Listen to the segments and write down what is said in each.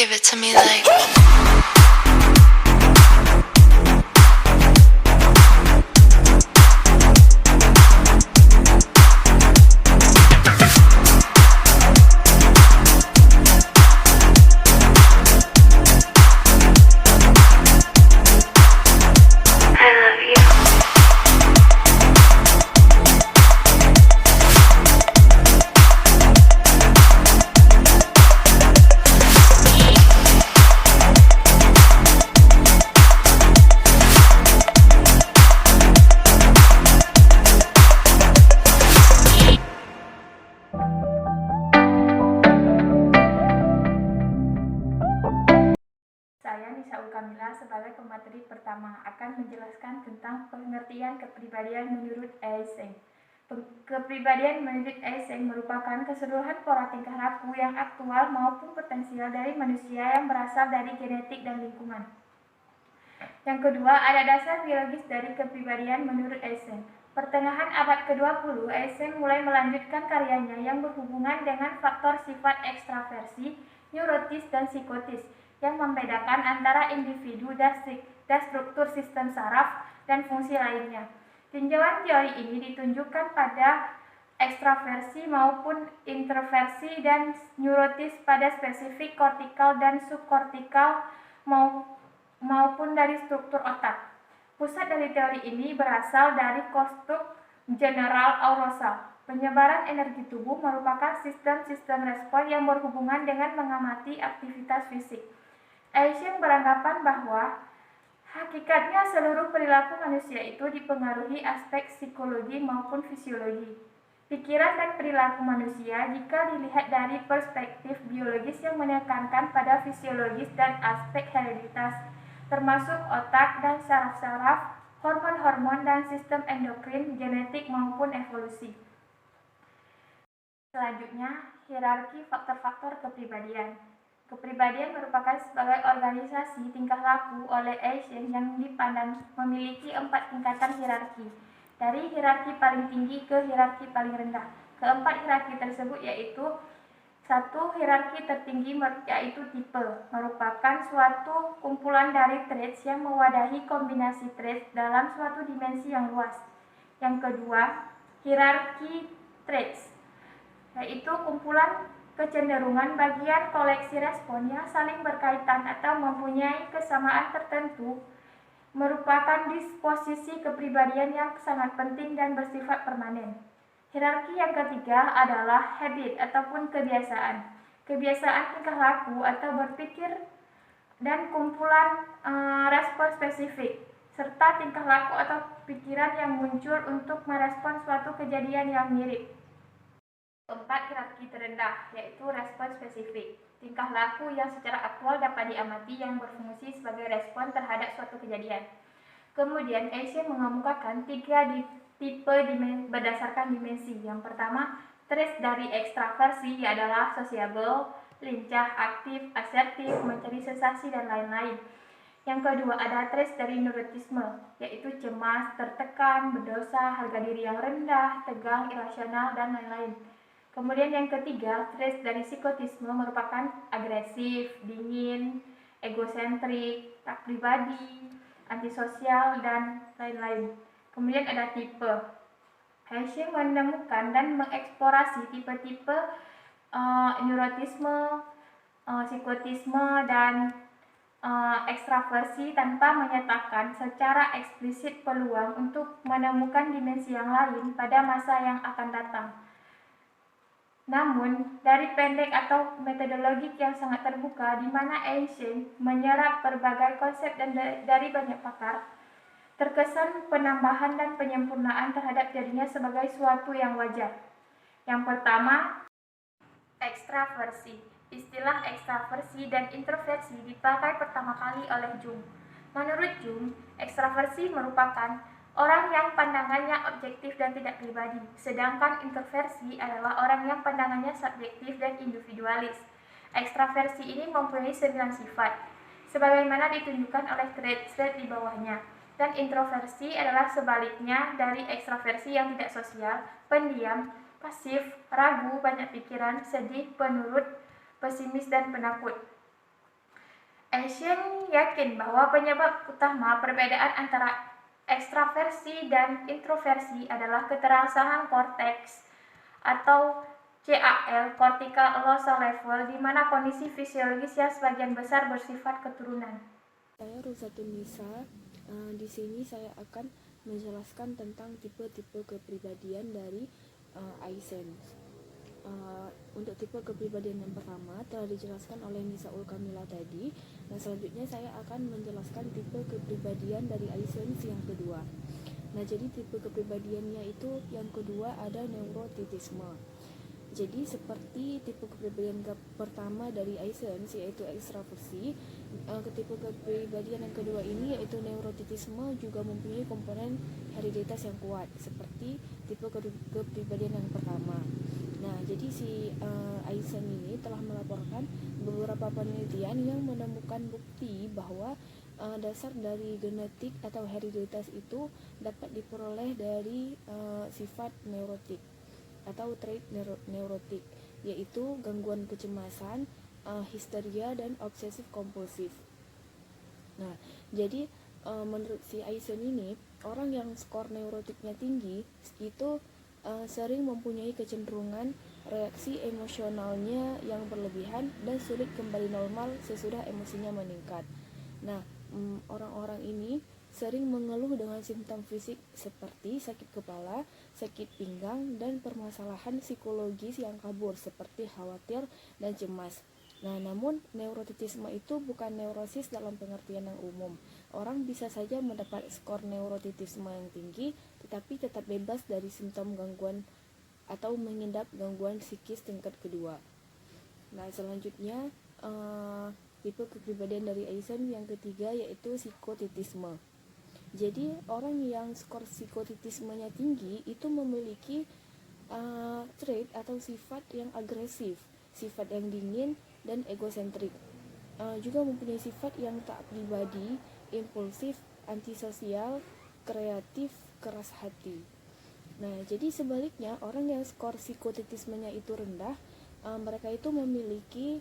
Give it to me like. I love you. Saya Nisa Ulkamila sebagai pemateri pertama akan menjelaskan tentang pengertian kepribadian menurut Eysenck. Kepribadian menurut Eysenck merupakan keseluruhan pola tingkah laku yang aktual maupun potensial dari manusia yang berasal dari genetik dan lingkungan. Yang kedua, ada dasar biologis dari kepribadian menurut Eysenck. Pertengahan abad ke-20, Eysenck mulai melanjutkan karyanya yang berhubungan dengan faktor sifat ekstraversi, neurotis, dan psikotis yang membedakan antara individu dan struktur sistem saraf dan fungsi lainnya. Tinjauan teori ini ditunjukkan pada ekstraversi maupun introversi dan neurotis pada spesifik kortikal dan subkortikal maupun dari struktur otak. Pusat dari teori ini berasal dari konstruk general aurosal. Penyebaran energi tubuh merupakan sistem-sistem respon yang berhubungan dengan mengamati aktivitas fisik. Eysenck beranggapan bahwa hakikatnya seluruh perilaku manusia itu dipengaruhi aspek psikologi maupun fisiologi. Pikiran dan perilaku manusia jika dilihat dari perspektif biologis yang menekankan pada fisiologis dan aspek hereditas, termasuk otak dan saraf-saraf, hormon-hormon dan sistem endokrin, genetik maupun evolusi. Selanjutnya, hierarki faktor-faktor kepribadian. Kepribadian merupakan sebagai organisasi tingkah laku oleh Eysenck yang dipandang memiliki 4 tingkatan hierarki, dari hierarki paling tinggi ke hierarki paling rendah. Keempat hierarki tersebut yaitu: 1. Hierarki tertinggi yaitu tipe, merupakan suatu kumpulan dari traits yang mewadahi kombinasi traits dalam suatu dimensi yang luas. Yang kedua, hierarki traits, yaitu kumpulan kecenderungan bagian koleksi respon yang saling berkaitan atau mempunyai kesamaan tertentu, merupakan disposisi kepribadian yang sangat penting dan bersifat permanen. Hierarki yang ketiga adalah habit ataupun kebiasaan. Kebiasaan tingkah laku atau berpikir dan kumpulan respon spesifik, serta tingkah laku atau pikiran yang muncul untuk merespon suatu kejadian yang mirip. Keempat, hierarki terendah, yaitu respon spesifik, tingkah laku yang secara aktual dapat diamati yang berfungsi sebagai respon terhadap suatu kejadian. Kemudian, Eysenck mengemukakan 3 tipe berdasarkan dimensi. Yang pertama, traits dari ekstraversi adalah sociable, lincah, aktif, asertif, mencari sensasi, dan lain-lain. Yang kedua, ada traits dari neurotisme, yaitu cemas, tertekan, berdosa, harga diri yang rendah, tegang, irasional, dan lain-lain. Kemudian yang ketiga, traits dari psikotisme merupakan agresif, dingin, egosentrik, tak pribadi, antisosial, dan lain-lain. Kemudian ada tipe. Eysenck menemukan dan mengeksplorasi tipe-tipe neurotisme, psikotisme, dan ekstraversi tanpa menyatakan secara eksplisit peluang untuk menemukan dimensi yang lain pada masa yang akan datang. Namun, dari pendek atau metodologik yang sangat terbuka di mana Eysenck menyerap berbagai konsep dan dari banyak pakar, terkesan penambahan dan penyempurnaan terhadap dirinya sebagai suatu yang wajar. Yang pertama, ekstraversi. Istilah ekstraversi dan introversi dipakai pertama kali oleh Jung. Menurut Jung, ekstraversi merupakan orang yang pandangannya objektif dan tidak pribadi, sedangkan introversi adalah orang yang pandangannya subjektif dan individualis. Ekstraversi ini mempunyai 9 sifat, sebagaimana ditunjukkan oleh trait-trait di bawahnya. Dan introversi adalah sebaliknya dari ekstraversi yang tidak sosial, pendiam, pasif, ragu, banyak pikiran, sedih, penurut, pesimis, dan penakut. Asian yakin bahwa penyebab utama perbedaan antara ekstraversi dan introversi adalah keterasaan korteks atau CAL, cortical arousal level, di mana kondisi fisiologis yang sebagian besar bersifat keturunan. Saya Rusatun Nisa. Di sini saya akan menjelaskan tentang tipe-tipe kepribadian dari Aysen. Untuk tipe kepribadian yang pertama telah dijelaskan oleh Nisaul Kamila tadi. Nah, selanjutnya saya akan menjelaskan tipe kepribadian dari Aysen yang kedua. Nah, jadi tipe kepribadiannya itu yang kedua ada neurotitisme. Jadi seperti tipe kepribadian pertama dari Aysen yaitu ekstraversi, tipe kepribadian yang kedua ini yaitu neurotitisme juga mempunyai komponen hereditas yang kuat seperti tipe kepribadian yang pertama. Nah, jadi si Aysen ini telah melaporkan beberapa penelitian yang menemukan bukti bahwa dasar dari genetik atau hereditas itu dapat diperoleh dari sifat neurotik atau trait neurotik, yaitu gangguan kecemasan, histeria, dan obsesif kompulsif. Nah, jadi menurut si Aysen ini, orang yang skor neurotiknya tinggi itu sering mempunyai kecenderungan reaksi emosionalnya yang berlebihan dan sulit kembali normal sesudah emosinya meningkat. Nah, orang-orang ini sering mengeluh dengan simptom fisik seperti sakit kepala, sakit pinggang, dan permasalahan psikologis yang kabur seperti khawatir dan cemas. Nah, namun neurotitisme itu bukan neurosis dalam pengertian yang umum. Orang bisa saja mendapat skor neurotitisme yang tinggi, tetapi tetap bebas dari simptom gangguan atau mengidap gangguan psikis tingkat kedua. Nah, selanjutnya tipe kepribadian dari Aysen yang ketiga yaitu psikotitisme. Jadi orang yang skor psikotitismenya tinggi itu memiliki trait atau sifat yang agresif, sifat yang dingin dan egosentrik. Juga mempunyai sifat yang taat pribadi, impulsif, antisosial, kreatif, keras hati. Nah, jadi sebaliknya orang yang skor psikotitismenya itu rendah, mereka itu memiliki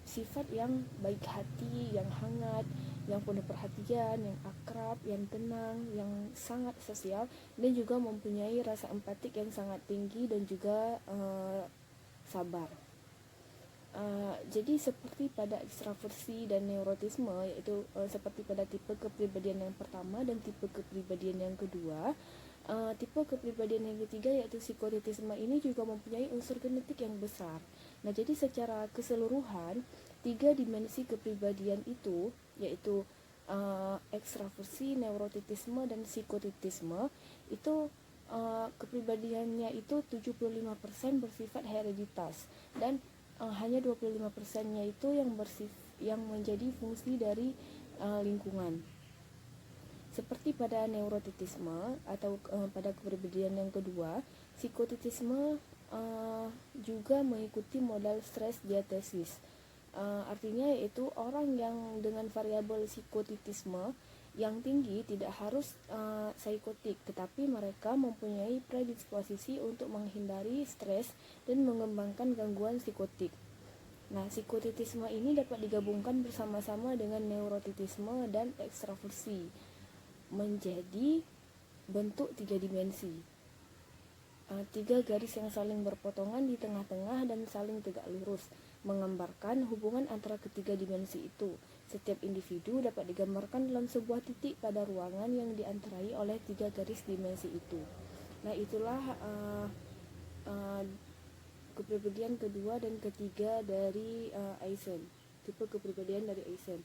sifat yang baik hati, yang hangat, yang penuh perhatian, yang akrab, yang tenang, yang sangat sosial, dan juga mempunyai rasa empatik yang sangat tinggi dan juga sabar. Jadi seperti pada ekstraversi dan neurotisme, yaitu seperti pada tipe kepribadian yang pertama dan tipe kepribadian yang kedua, tipe kepribadian yang ketiga yaitu psikotitisme ini juga mempunyai unsur genetik yang besar. Nah, jadi secara keseluruhan 3 dimensi kepribadian itu yaitu ekstraversi, neurotitisme, dan psikotitisme itu kepribadiannya itu 75% bersifat hereditas dan hanya 25%-nya itu yang menjadi fungsi dari lingkungan. Seperti pada neurotitisme atau pada kepribadian yang kedua, psikotitisme juga mengikuti modal stres diatesis. Artinya yaitu orang yang dengan variabel psikotitisme yang tinggi tidak harus psikotik, tetapi mereka mempunyai predisposisi untuk menghindari stres dan mengembangkan gangguan psikotik. Nah, psikotitisme ini dapat digabungkan bersama-sama dengan neurotitisme dan ekstraversi menjadi bentuk 3 dimensi. 3 garis yang saling berpotongan di tengah-tengah dan saling tegak lurus, menggambarkan hubungan antara ketiga dimensi itu. Setiap individu dapat digambarkan dalam sebuah titik pada ruangan yang diantarai oleh 3 garis dimensi itu. Nah, itulah kepribadian kedua dan ketiga dari Aysen, tipe kepribadian dari Aysen.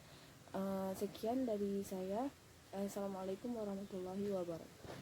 Sekian dari saya. Assalamualaikum warahmatullahi wabarakatuh.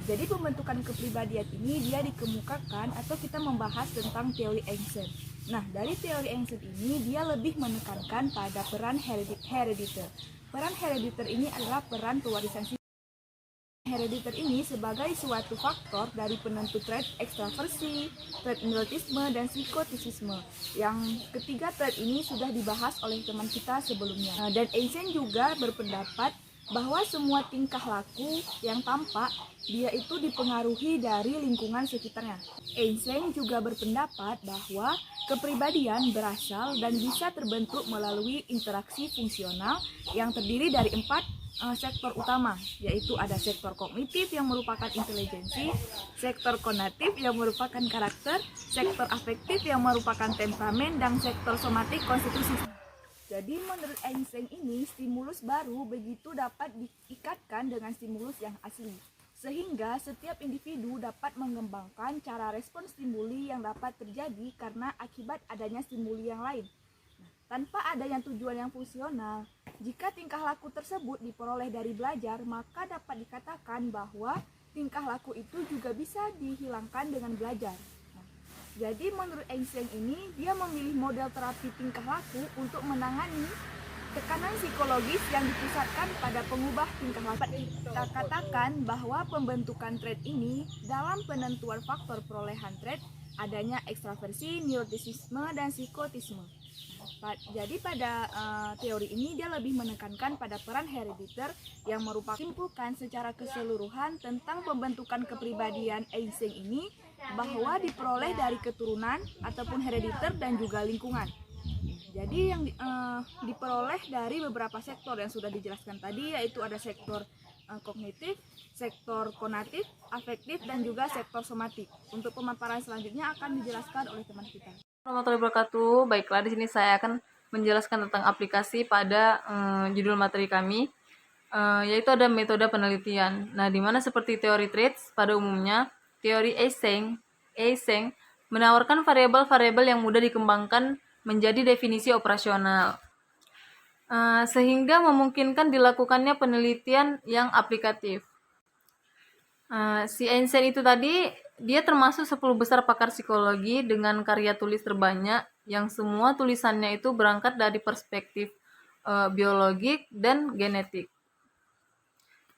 Jadi pembentukan kepribadian ini dia dikemukakan atau kita membahas tentang teori Einstein. Nah, dari teori Einstein ini dia lebih menekankan pada peran herediter. Peran herediter ini adalah peran pewarisan. Herediter ini sebagai suatu faktor dari penentu trait ekstraversi, trait neurotisme, dan psikotisisme. Yang ketiga trait ini sudah dibahas oleh teman kita sebelumnya. Dan Einstein juga berpendapat bahwa semua tingkah laku yang tampak dia itu dipengaruhi dari lingkungan sekitarnya. Einstein juga berpendapat bahwa kepribadian berasal dan bisa terbentuk melalui interaksi fungsional yang terdiri dari 4 sektor utama, yaitu ada sektor kognitif yang merupakan intelijensi, sektor konatif yang merupakan karakter, sektor afektif yang merupakan temperamen, dan sektor somatik konstitusi. Jadi menurut Einstein ini, stimulus baru begitu dapat diikatkan dengan stimulus yang asli, sehingga setiap individu dapat mengembangkan cara respon stimuli yang dapat terjadi karena akibat adanya stimuli yang lain. Tanpa adanya tujuan yang fungsional, jika tingkah laku tersebut diperoleh dari belajar, maka dapat dikatakan bahwa tingkah laku itu juga bisa dihilangkan dengan belajar. Jadi menurut Einstein ini, dia memilih model terapi tingkah laku untuk menangani tekanan psikologis yang dipusatkan pada pengubah tingkah laku. Kita katakan bahwa pembentukan trait ini dalam penentuan faktor perolehan trait adanya ekstraversi, neurotisisme, dan psikotisme. Jadi pada teori ini dia lebih menekankan pada peran herediter yang merupakan simpulkan secara keseluruhan tentang pembentukan kepribadian Einstein ini bahwa diperoleh dari keturunan ataupun herediter dan juga lingkungan. Jadi yang diperoleh dari beberapa sektor yang sudah dijelaskan tadi, yaitu ada sektor kognitif, sektor konatif, afektif, dan juga sektor somatik. Untuk pemaparan selanjutnya akan dijelaskan oleh teman kita. Warahmatullahi wabarakatuh. Baiklah, di sini saya akan menjelaskan tentang aplikasi pada judul materi kami, yaitu ada metode penelitian. Nah, di mana seperti teori traits pada umumnya, teori Eysenck menawarkan variabel-variabel yang mudah dikembangkan menjadi definisi operasional, sehingga memungkinkan dilakukannya penelitian yang aplikatif. Si Einstein itu tadi, dia termasuk 10 besar pakar psikologi dengan karya tulis terbanyak yang semua tulisannya itu berangkat dari perspektif biologik dan genetik.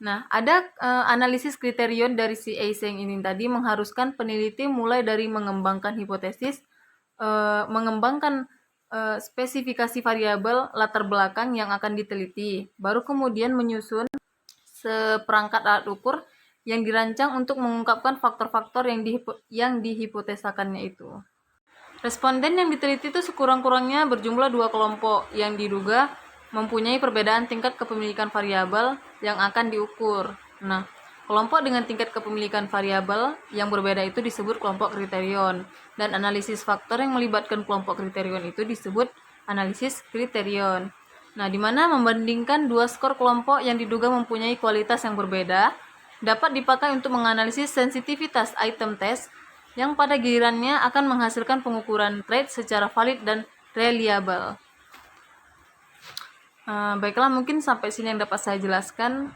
Nah, ada analisis kriterion dari si Eysenck ini tadi mengharuskan peneliti mulai dari mengembangkan hipotesis, mengembangkan spesifikasi variabel latar belakang yang akan diteliti, baru kemudian menyusun seperangkat alat ukur yang dirancang untuk mengungkapkan faktor-faktor yang dihipotesakannya itu. Responden yang diteliti itu sekurang-kurangnya berjumlah 2 kelompok yang diduga mempunyai perbedaan tingkat kepemilikan variabel yang akan diukur. Nah, kelompok dengan tingkat kepemilikan variabel yang berbeda itu disebut kelompok kriterion, dan analisis faktor yang melibatkan kelompok kriterion itu disebut analisis kriterion. Nah, di mana membandingkan 2 skor kelompok yang diduga mempunyai kualitas yang berbeda dapat dipakai untuk menganalisis sensitivitas item test yang pada gilirannya akan menghasilkan pengukuran trait secara valid dan reliable. Baiklah, mungkin sampai sini yang dapat saya jelaskan.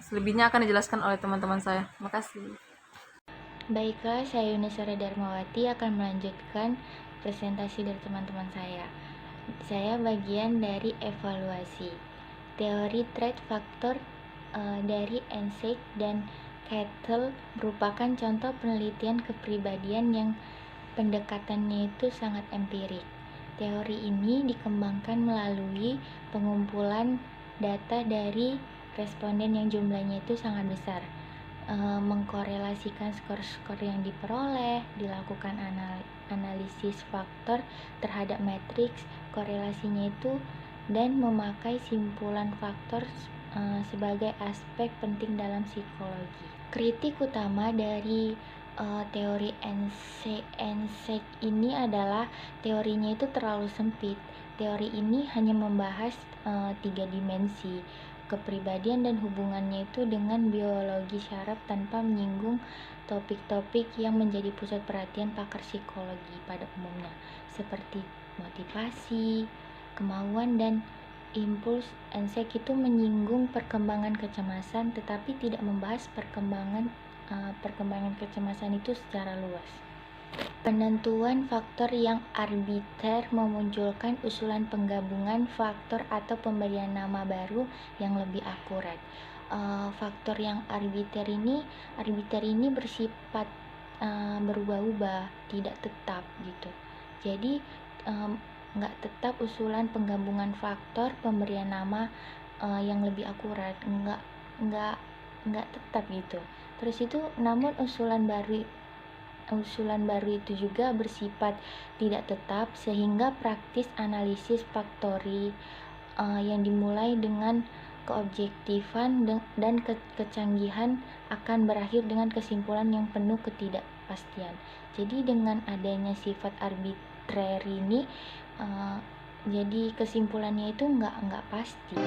Selebihnya akan dijelaskan oleh teman-teman saya. Terima kasih. Baiklah, saya Yunisara Darmawati akan melanjutkan presentasi dari teman-teman saya. Saya bagian dari evaluasi teori trait faktor dari Eysenck dan Kettle merupakan contoh penelitian kepribadian yang pendekatannya itu sangat empirik. Teori ini dikembangkan melalui pengumpulan data dari responden yang jumlahnya itu sangat besar, mengkorelasikan skor-skor yang diperoleh, dilakukan analisis faktor terhadap matriks korelasinya itu, dan memakai simpulan faktor sebagai aspek penting dalam psikologi. Kritik utama dari teori Eysenck ini adalah teorinya itu terlalu sempit. Teori ini hanya membahas 3 dimensi kepribadian dan hubungannya itu dengan biologi syaraf tanpa menyinggung topik-topik yang menjadi pusat perhatian pakar psikologi pada umumnya, seperti motivasi, kemauan, dan impuls. Eysenck itu menyinggung perkembangan kecemasan tetapi tidak membahas perkembangan perkembangan kecemasan itu secara luas. Penentuan faktor yang arbiter memunculkan usulan penggabungan faktor atau pemberian nama baru yang lebih akurat. Faktor yang arbiter ini bersifat berubah-ubah, tidak tetap gitu. Jadi nggak tetap usulan penggabungan faktor pemberian nama yang lebih akurat, nggak tetap gitu. Terus itu, namun usulan baru itu juga bersifat tidak tetap, sehingga praktis analisis faktori yang dimulai dengan keobjektifan dan kecanggihan akan berakhir dengan kesimpulan yang penuh ketidakpastian. Jadi dengan adanya sifat arbitrer ini, jadi kesimpulannya itu nggak pasti.